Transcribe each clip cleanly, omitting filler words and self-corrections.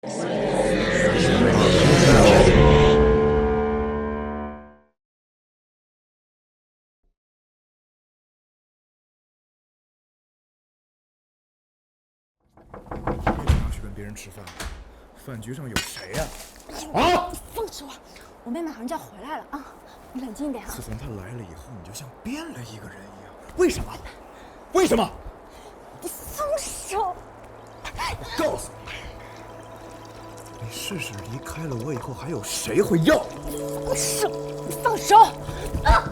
别这样去跟别人吃饭，饭局上有谁呀？啊！放手啊！我妹马上就要回来了啊，你冷静一点啊。自从她来了以后，你就像变了一个人一样。为什么？为什么？你松手！我告诉你，你试试离开了我以后，还有谁会要你？放手！你放手！啊！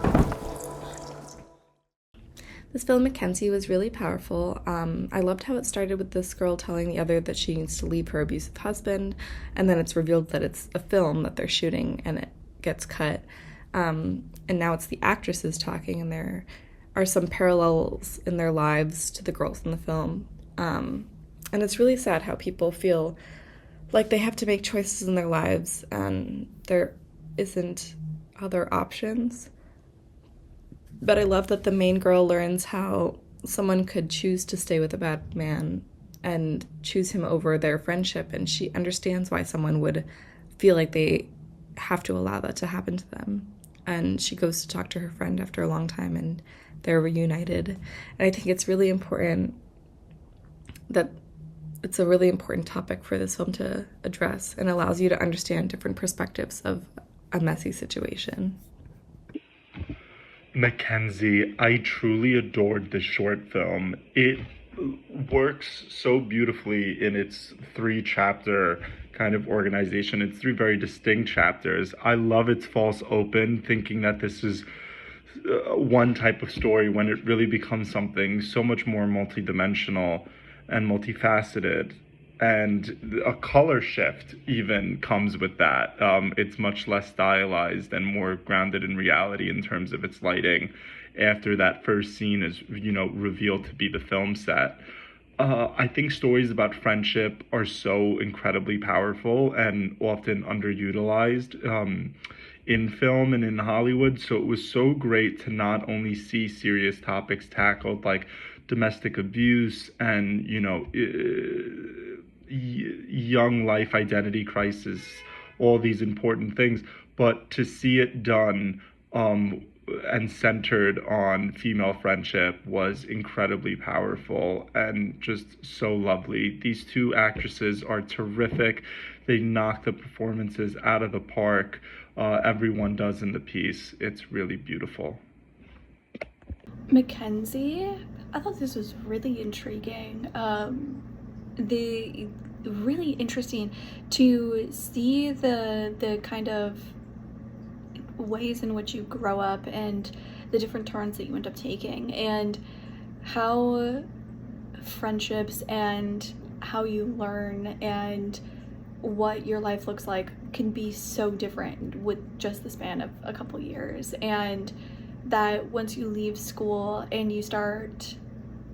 This film, Mackenzie, was really powerful. I loved how it started with this girl telling the other that she needs to leave her abusive husband, and then it's revealed that it's a film that they're shooting and it gets cut. And now it's the actresses talking, and there are some parallels in their lives to the girls in the film. And it's really sad how people feel like they have to make choices in their lives and there isn't other options. But I love that the main girl learns how someone could choose to stay with a bad man and choose him over their friendship, and she understands why someone would feel like they have to allow that to happen to them. And she goes to talk to her friend after a long time, and they're reunited. And I think it's really important that it's a really important topic for this film to address and allows you to understand different perspectives of a messy situation. Mackenzie, I truly adored this short film. It works so beautifully in its 3-chapter kind of organization. It's 3 very distinct chapters. I love its false open, thinking that this is one type of story when it really becomes something so much more multidimensional and multifaceted. And a color shift even comes with that. It's much less stylized and more grounded in reality in terms of its lighting after that first scene is, revealed to be the film set. I think stories about friendship are so incredibly powerful and often underutilized in film and in Hollywood. So it was so great to not only see serious topics tackled like domestic abuse and, young life identity crisis, all these important things, but to see it done and centered on female friendship was incredibly powerful and just so lovely. These 2 actresses are terrific. They knock the performances out of the park. Everyone does in the piece. It's really beautiful. Mackenzie, I thought this was really intriguing. Really interesting to see the kind of ways in which you grow up and the different turns that you end up taking, and how friendships and how you learn and what your life looks like can be so different with just the span of a couple years. And that once you leave school and you start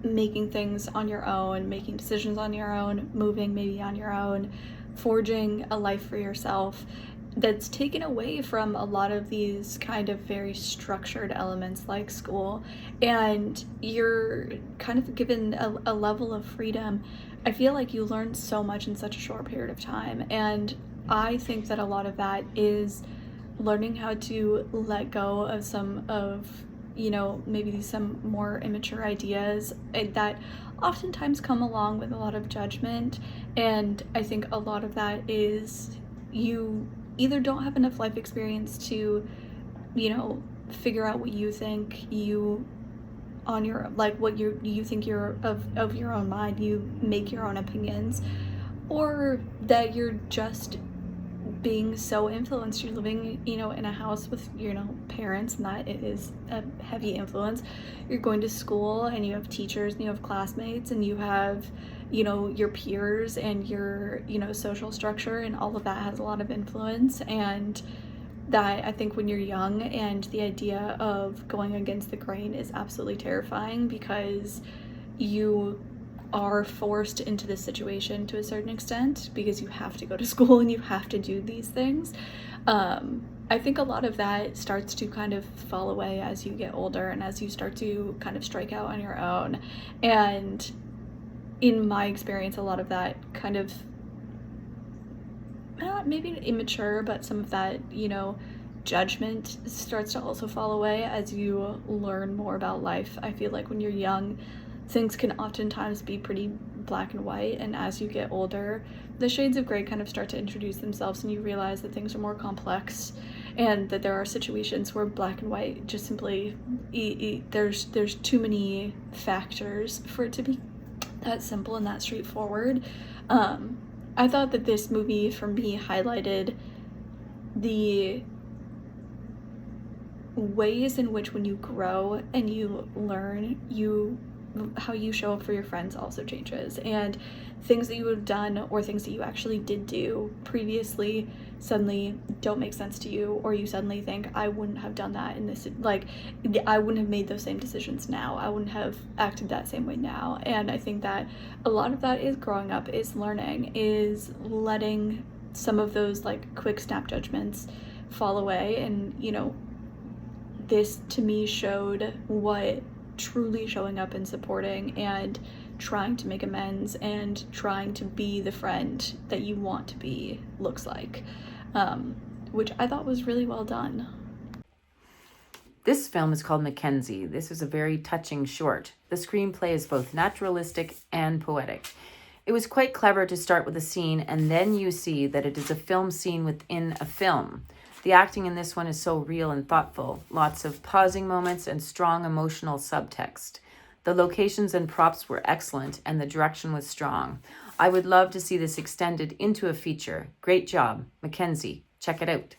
making things on your own, making decisions on your own, moving maybe on your own, forging a life for yourself, that's taken away from a lot of these kind of very structured elements like school, and you're kind of given a level of freedom. I feel like you learn so much in such a short period of time, and I think that a lot of that is learning how to let go of some of maybe some more immature ideas that oftentimes come along with a lot of judgment. And I think a lot of that is you either don't have enough life experience to figure out what you think you on your what you think you're of your own mind, you make your own opinions, or that you're just being so influenced. You're living in a house with parents, and that is a heavy influence. You're going to school and you have teachers and you have classmates and you have your peers and your social structure, and all of that has a lot of influence. And that, I think, when you're young and the idea of going against the grain is absolutely terrifying, because you are forced into this situation to a certain extent because you have to go to school and you have to do these things. I think a lot of that starts to kind of fall away as you get older and as you start to kind of strike out on your own. And in my experience, a lot of that kind of not maybe immature, but some of that, you know, judgment starts to also fall away as you learn more about life. I feel like when you're young, things can oftentimes be pretty black and white, and as you get older, the shades of gray kind of start to introduce themselves, and you realize that things are more complex, and that there are situations where black and white just simply there's too many factors for it to be that simple and that straightforward. I thought that this movie for me highlighted the ways in which when you grow and you learn, how you show up for your friends also changes, and things that you have done or things that you actually did do previously suddenly don't make sense to you, or you suddenly think, I wouldn't have done that in this, like, I wouldn't have made those same decisions now, I wouldn't have acted that same way now. And I think that a lot of that is growing up, is learning, is letting some of those like quick snap judgments fall away. And you know, this to me showed what truly showing up and supporting and trying to make amends and trying to be the friend that you want to be looks like, which I thought was really well done. This film is called Mackenzie. This is a very touching short. The screenplay is both naturalistic and poetic. It was quite clever to start with a scene and then you see that it is a film scene within a film. The acting in this one is so real and thoughtful. Lots of pausing moments and strong emotional subtext. The locations and props were excellent and the direction was strong. I would love to see this extended into a feature. Great job, Mackenzie. Check it out.